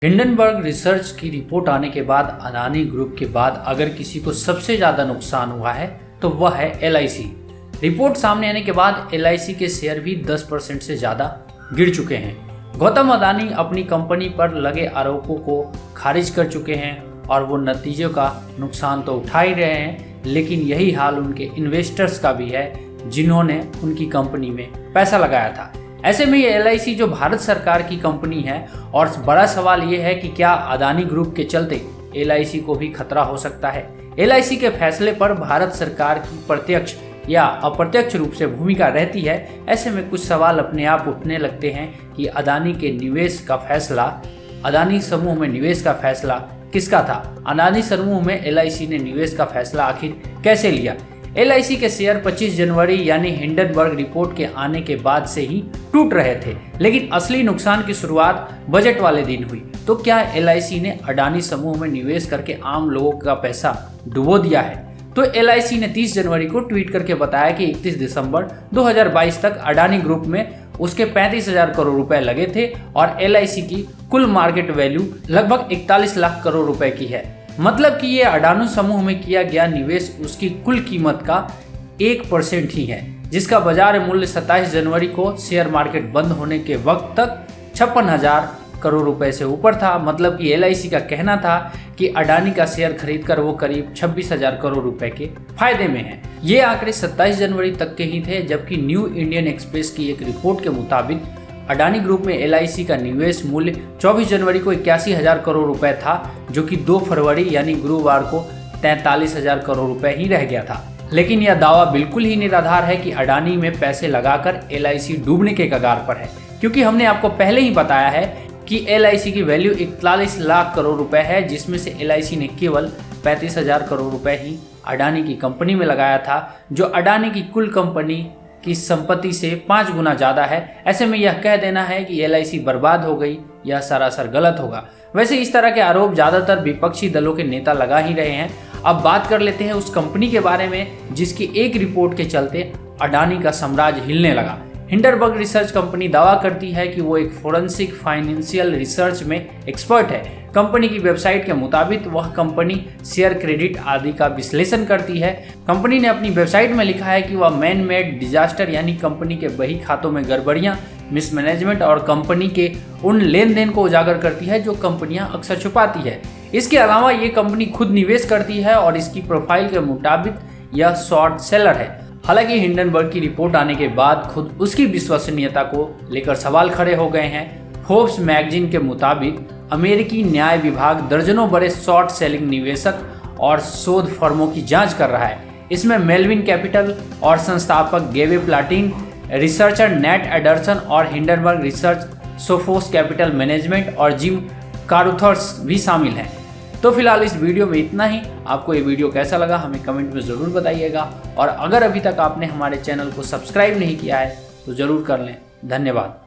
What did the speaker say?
Hindenburg research की report आने के बाद अडानी ग्रुप के बाद अगर किसी को सबसे ज़्यादा नुकसान हुआ है तो वह है LIC। रिपोर्ट सामने आने के बाद LIC के शेयर भी 10% से ज़्यादा गिर चुके हैं। गौतम अडानी अपनी कंपनी पर लगे आरोपों को खारिज कर चुके हैं और वो नतीजों का नुकसान तो उठा ही रहे हैं, लेकिन यही हाल उनके इन्वेस्टर्स का भी है जिन्होंने उनकी कंपनी में पैसा लगाया था। ऐसे में ये LIC जो भारत सरकार की कंपनी है और बड़ा सवाल ये है कि क्या अडानी ग्रुप के चलते LIC को भी खतरा हो सकता है। LIC के फैसले पर भारत सरकार की प्रत्यक्ष या अप्रत्यक्ष रूप से भूमिका रहती है। ऐसे में कुछ सवाल अपने आप उठने लगते हैं कि अडानी के निवेश का फैसला, अडानी समूह में निवेश का फैसला किसका था। अडानी समूह में LIC ने निवेश का फैसला आखिर कैसे लिया। LIC के शेयर 25 जनवरी यानी हिंडनबर्ग रिपोर्ट के आने के बाद से ही टूट रहे थे, लेकिन असली नुकसान की शुरुआत बजट वाले दिन हुई। तो क्या LIC ने अडानी समूह में निवेश करके आम लोगों का पैसा डुबो दिया है? तो LIC ने 30 जनवरी को ट्वीट करके बताया कि 31 दिसंबर 2022 तक अडानी ग्रुप में उसके 35,000 करोड़ रुपए लगे थे और LIC की कुल मार्केट वैल्यू लगभग 41 लाख करोड़ रुपए की है। मतलब कि ये अडानी समूह में किया गया निवेश उसकी कुल कीमत का 1% ही है, जिसका बाजार मूल्य 27 जनवरी को शेयर मार्केट बंद होने के वक्त तक 56,000 करोड़ रुपए से ऊपर था। मतलब कि LIC का कहना था कि अडानी का शेयर खरीदकर वो करीब 26,000 करोड़ रुपए के फायदे में है। ये आंकड़े 27 जनवरी तक के ही थे, जबकि न्यू इंडियन एक्सप्रेस की एक रिपोर्ट के मुताबिक अडानी ग्रुप में LIC का निवेश मूल्य 24 जनवरी को 81,000 करोड़ रुपए था, जो कि 2 फरवरी यानी गुरुवार को 43,000 करोड़ रुपए ही रह गया था। लेकिन यह दावा बिल्कुल ही निराधार है कि अडानी में पैसे लगाकर LIC डूबने के कगार पर है, क्योंकि हमने आपको पहले ही बताया है कि LIC की वैल्यू 41 लाख करोड़ रुपए है, जिसमें से LIC ने केवल 35,000 करोड़ रुपए ही अडानी की कंपनी में लगाया था, जो अडानी की कुल कंपनी की संपत्ति से 5 गुना ज़्यादा है। ऐसे में यह कह देना है कि LIC बर्बाद हो गई, यह सरासर गलत होगा। वैसे इस तरह के आरोप ज़्यादातर विपक्षी दलों के नेता लगा ही रहे हैं। अब बात कर लेते हैं उस कंपनी के बारे में जिसकी एक रिपोर्ट के चलते अडानी का साम्राज्य हिलने लगा। हिंडनबर्ग रिसर्च कंपनी दावा करती है कि वो एक फोरेंसिक फाइनेंशियल रिसर्च में एक्सपर्ट है। कंपनी की वेबसाइट के मुताबिक वह कंपनी शेयर, क्रेडिट आदि का विश्लेषण करती है। कंपनी ने अपनी वेबसाइट में लिखा है कि वह मैन मेड डिजास्टर यानी कंपनी के बही खातों में गड़बड़ियां, मिसमैनेजमेंट और कंपनी के उन लेन देन को उजागर करती है जो कंपनियां अक्सर छुपाती है। इसके अलावा ये कंपनी खुद निवेश करती है और इसकी प्रोफाइल के मुताबिक यह शॉर्ट सेलर है। हालांकि हिंडनबर्ग की रिपोर्ट आने के बाद खुद उसकी विश्वसनीयता को लेकर सवाल खड़े हो गए हैं। फोर्ब्स मैगजीन के मुताबिक अमेरिकी न्याय विभाग दर्जनों बड़े शॉर्ट सेलिंग निवेशक और शोध फर्मों की जांच कर रहा है। इसमें मेलविन कैपिटल और संस्थापक गेवे प्लाटिन, रिसर्चर नेट एडरसन और Hindenburg research, Sophos capital management और जिम कारुथर्स भी शामिल हैं। तो फिलहाल इस वीडियो में इतना ही। आपको ये वीडियो कैसा लगा हमें कमेंट में ज़रूर बताइएगा, और अगर अभी तक आपने हमारे चैनल को सब्सक्राइब नहीं किया है तो ज़रूर कर लें। धन्यवाद।